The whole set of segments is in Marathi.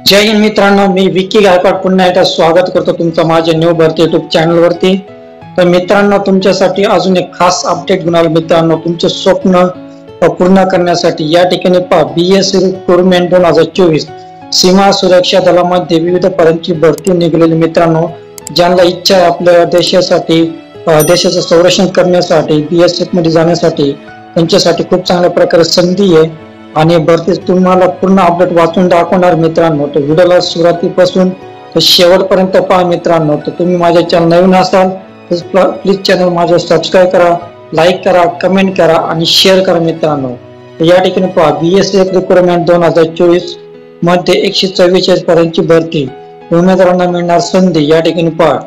जय हिंद मित्रांनो, मी विक्की गायकवाड पुन्हा एकदा स्वागत करतो तुमचं माझ्या न्यू भरती युट्यूब चॅनल वरती। तर मित्रांनो, तुमच्यासाठी अजून एक खास अपडेट घेऊन आलो मित्रांनो। तुमचे स्वप्न पूर्ण करण्यासाठी या ठिकाणी पहा, BSc रिक्रुटमेंट 2024 सीमा सुरक्षा दलामध्ये विविध पदांची भरती निघालेली मित्रांनो। ज्यांना इच्छा आहे आपल्या देशासाठी देशाचं संरक्षण करण्यासाठी BSF मध्ये जाण्यासाठी त्यांच्यासाठी खूप चांगल्या प्रकारे संधी आहे आणि भरती तुम्हाला पूर्ण अपडेट वाचून दाखवणार मित्रांनो। तर व्हिडिओला सुरुवातीपासून तर शेवटपर्यंत पहा मित्रांनो। तर तुम्ही माझ्या चॅनल नवीन असाल तर प्लीज चॅनल माझं सबस्क्राईब करा, लाईक करा, कमेंट करा आणि शेअर करा मित्रांनो। तर या ठिकाणी पहा, BSF रिक्रुटमेंट 2024 मध्ये 144 पदांची भरती उमेदवारांना मिळणार संधी। या ठिकाणी पहा,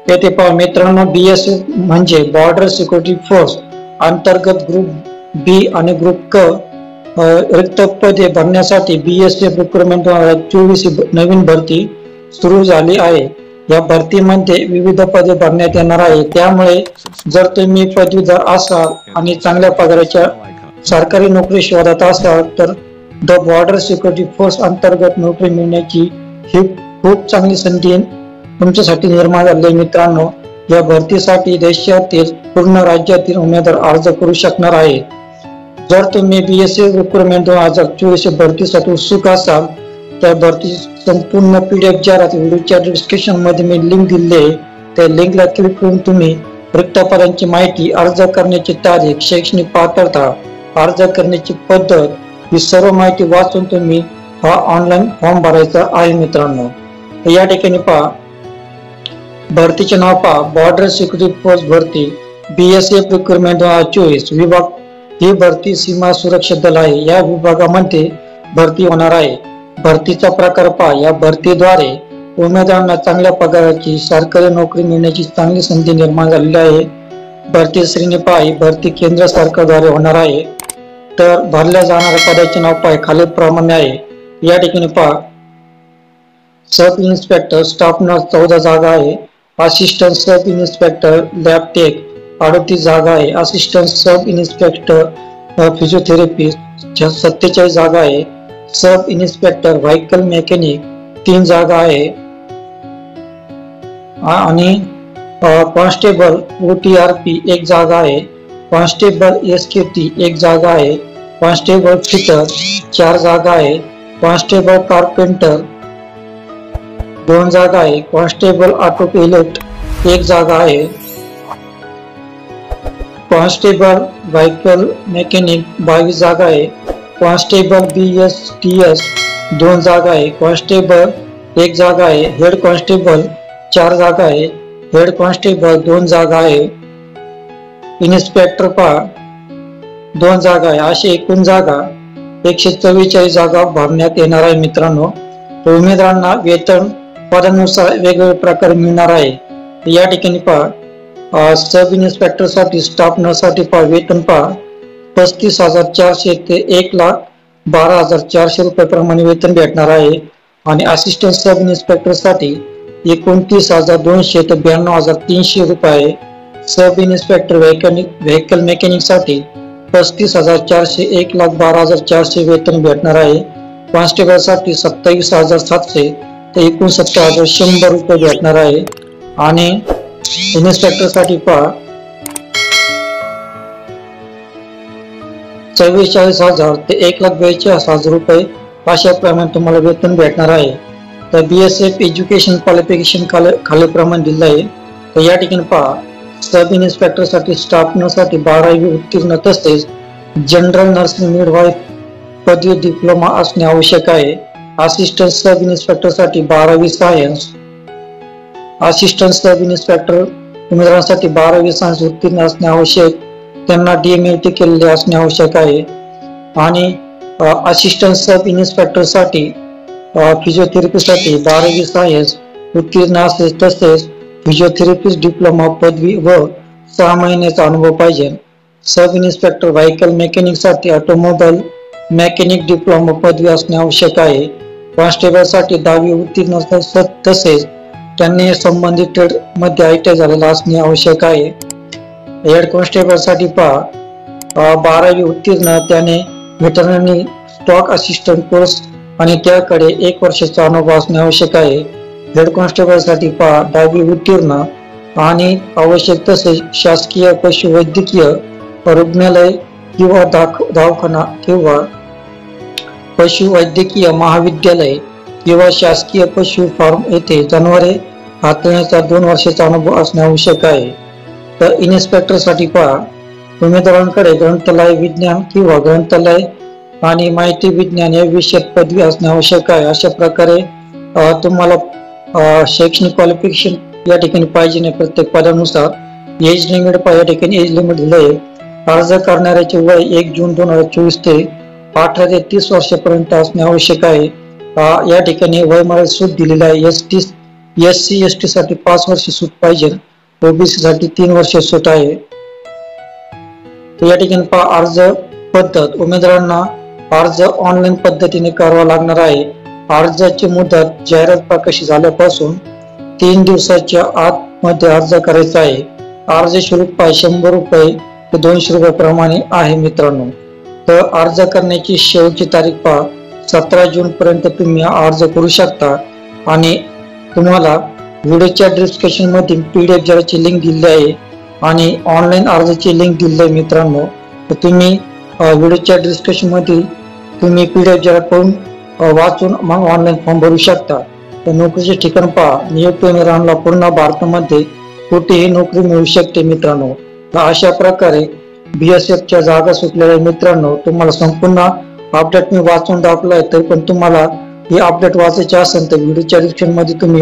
येथे पहा मित्रांनो, BSF म्हणजे बॉर्डर सिक्युरिटी फोर्स अंतर्गत ग्रुप बी आणि ग्रुप क रिक्त पदे भरण्यासाठी BSF रिक्रुटमेंट 2024 नवीन भरती सुरू झाली आहे। या भरतीमध्ये विविध पदे भरण्यात येणार आहे। त्यामुळे जर तुम्ही पदवीधर असाल आणि चांगल्या पगाराच्या सरकारी नोकरी शोधत असाल तर द बॉर्डर सिक्युरिटी फोर्स अंतर्गत नोकरी मिळण्याची ही खूप चांगली संधी तुमच्यासाठी निर्माण झाली मित्रांनो। या भरतीसाठी देशातील पूर्ण राज्यातील उमेदवार अर्ज करू शकणार आहे। जर तुम्ही BSF रिक्रुटमेंट 2024 भरतीसाठी उत्सुक असाल तर भरती संपूर्ण PDF जाहिरात व्हिडिओच्या डिस्क्रिप्शन मध्ये मी लिंक दिली आहे। त्या लिंकला क्लिक करून तुम्ही रिक्त पदांची माहिती, अर्ज करण्याची तारीख, शैक्षणिक पात्रता, अर्ज करण्याची पद्धत ही सर्व माहिती वाचून तुम्ही हा ऑनलाईन फॉर्म भरायचा आहे मित्रांनो। या ठिकाणी पहा, भरतीचे नाव पहा, बॉर्डर सिक्युरिटी फोर्स भरती BSF रिक्रुटमेंट 2024 विभाग। ही भरती सीमा सुरक्षा दल आहे, या विभागामध्ये भरती होणार आहे। भरतीचा प्रकार पहा, या भरतीद्वारे उमेदवारांना चांगल्या पगाराची सरकारी नोकरी मिळण्याची चांगली संधी निर्माण झालेली आहे। भरती श्रेणी पहा, ही भरती केंद्र सरकारद्वारे होणार आहे। तर भरल्या जाणाऱ्या पदाचे नाव पहा खालीलप्रमाणे आहे। या ठिकाणी पहा, सब इन्स्पेक्टर स्टाफ नर्स 14 जागा आहे। Assistant sub inspector lab tech 38 जागा आहे। असिस्टंट सब इन्स्पेक्टर फिजिओथेरपिस्ट 47 जागा आहे। सब इन्स्पेक्टर व्हेइकल मेकॅनिक 3 जागा आहे आणि कॉन्स्टेबल OTRP 1 जागा आहे। कॉन्स्टेबल SKT 1 जागा आहे। कॉन्स्टेबल फिटर 4 जागा आहे। कॉन्स्टेबल कारपेंटर 2 जागा आहे। कॉन्स्टेबल ऑटो पायलट 1 जागा आहे। कॉन्स्टेबल व्हेइकल मेकॅनिक 22 जागा आहे। कॉन्स्टेबल BSTS 2 जागा आहे। कॉन्स्टेबल 1 जागा आहे। हेड कॉन्स्टेबल 4 जागा आहे। हेड कॉन्स्टेबल 2 जागा आहे। इन्स्पेक्टर पहा 2 जागा आहे। अशी एकूण जागा 144 जागा भरण्यात येणार आहे मित्रांनो। उमेदवारांना वेतन पदानुसार वेगवेगळे प्रकार मिळणार आहे। या ठिकाणी पहा, सब इन्स्पेक्टर साठी स्टाफ नर्स साठी पहा वेतन पहा 35,400 ते 1,12,400 रुपये प्रमाणे वेतन भेटणार आहे। आणि असिस्टंट सब इन्स्पेक्टर साठी 29,200 ते 92,300 रुपये। सब इन्स्पेक्टर व्हेइकल मेकॅनिक साठी 35,400 1,12,400 वेतन भेटणार आहे। कॉन्स्टेबल साठी 27,700 ते 69,100 रुपये भेटणार आहे। आणि इन्स्पेक्टर साठी पहा 44,000 ते 1,42,000 रुपये अशा प्रमाणे तुम्हाला वेतन भेटणार आहे। तर BSF एज्युकेशन क्वालिफिकेशन खालीलप्रमाणे दिलं आहे। तर या ठिकाणी पहा, सब इन्स्पेक्टर साठी स्टाफ नर्स साठी 12वी उत्तीर्ण तसेच जनरल नर्सिंग मिडवाईफ पदवी डिप्लोमा असणे आवश्यक आहे। असिस्टंट सब इन्स्पेक्टर साठी 12वी सायन्स। असिस्टंट सब इन्स्पेक्टर उमेदवारांसाठी 12वी सायन्स उत्तीर्ण असणे आवश्यक, त्यांना DMLT केलेले असणे आवश्यक आहे। आणि असिस्टंट सब इन्स्पेक्टर साठी फिजिओथेरपी साठी 12वी सायन्स उत्तीर्ण असेल तसेच फिजिओथेरपिस्ट डिप्लोमा पदवी व 6 महिन्याचा अनुभव पाहिजे। सब इन्स्पेक्टर व्हेइकल मेकॅनिक साठी ऑटोमोबाईल मेकॅनिक डिप्लोमा पदवी असणे आवश्यक आहे। कॉन्स्टेबल साठी 10वी उत्तीर्ण तसेच त्यांनी संबंधित ट्रेड मध्ये ITI झालेला असणे आवश्यक आहे। हेड कॉन्स्टेबल साठी पहा 12वी उत्तीर्ण, त्याने वेटरनरी स्टॉक असिस्टंट कोर्स आणि त्याकडे 1 वर्षाचा अनुभव असणे आवश्यक आहे. हेड कॉन्स्टेबल साठी पहा 10वी उत्तीर्ण आणि आवश्यक तसे शासकीय पशुवैद्यकीय रुग्णालय किंवा दवाखाना किंवा पशुवैद्यकीय महाविद्यालय किंवा शासकीय पशु फार्म येथे जनावरे हाताळण्याचा 2 वर्षाचा अनुभव असणे आवश्यक आहे. तर इन्स्पेक्टर साठी पहा उमेदवारांकडे ग्रंथालय विज्ञान किंवा ग्रंथालय आणि माहिती विज्ञान या विषयात पदवी असणे आवश्यक आहे. अशा प्रकारे तुम्हाला शैक्षणिक क्वालिफिकेशन या ठिकाणी पाहिजे नाही. प्रत्येक पदानुसार एज लिमिट या ठिकाणी एज लिमिट दिलंय. अर्ज करणाऱ्याचे वय 1 जून 2024 ते 18 ते 30 वर्षापर्यंत असणे आवश्यक आहे. या ठिकाणी वयोमर्यादा सूट दिलेली आहे. SC ST साठी 5 वर्ष सूट पाहिजे. OBC साठी 3 वर्ष सूट आहे. या ठिकाणी अर्ज पद्धत उमेदवारांना अर्ज ऑनलाईन पद्धतीने करावा लागणार आहे. अर्जाची मुदत जाहिरात प्रकाशित झाल्यापासून 3 दिवसाच्या आत मध्ये अर्ज करायचा आहे. अर्ज शुल्क 100 रुपये ते 200 रुपये प्रमाणे आहे मित्रांनो. तर अर्ज करण्याची शेवटची तारीख 17 जून पर्यंत तुम्ही अर्ज करू शकता आणि तुम्हाला व्हिडिओच्या डिस्क्रिप्शन मध्ये PDF जराची लिंक दिली आहे आणि ऑनलाईन अर्जाची लिंक दिली आहे मित्रांनो. तर तुम्ही व्हिडिओच्या डिस्क्रिप्शन मध्ये तुम्ही PDF जरा करून वाचून मग ऑनलाईन फॉर्म भरू शकता. तर नोकरीचे ठिकाण नियुक्त उमेदवारांना पूर्ण भारतामध्ये कुठेही नोकरी मिळू शकते मित्रांनो. तर अशा प्रकारे BSF च्या जागा सुटलेल्या मित्रांनो. तुम्हाला संपूर्ण अपडेट मी वाचून दाखवलाय. तर पण तुम्हाला हे अपडेट वाचायचे असेल तर व्हिडिओच्या डिस्क्रिप्शन मध्ये तुम्ही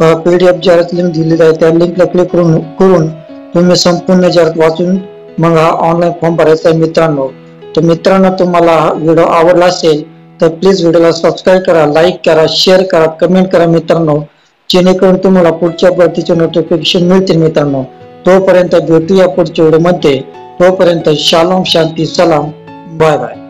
PDF जाहिरात लिंक दिलेली आहे. त्या लिंकला क्लिक करून तुम्ही संपूर्ण जाहिरात वाचून मग हा ऑनलाईन फॉर्म भरायचा आहे मित्रांनो. तर मित्रांनो तुम्हाला हा व्हिडिओ आवडला असेल तर प्लीज व्हिडिओला सबस्क्राईब करा, लाईक करा, शेअर करा, कमेंट करा मित्रांनो, जेणेकरून तुम्हाला पुढच्या भरतीचे नोटिफिकेशन मिळतील मित्रांनो. तोपर्यंत भेटूया पुढच्या व्हिडिओमध्ये. तोपर्यंत शालोम, शांती, सलाम, बाय बाय.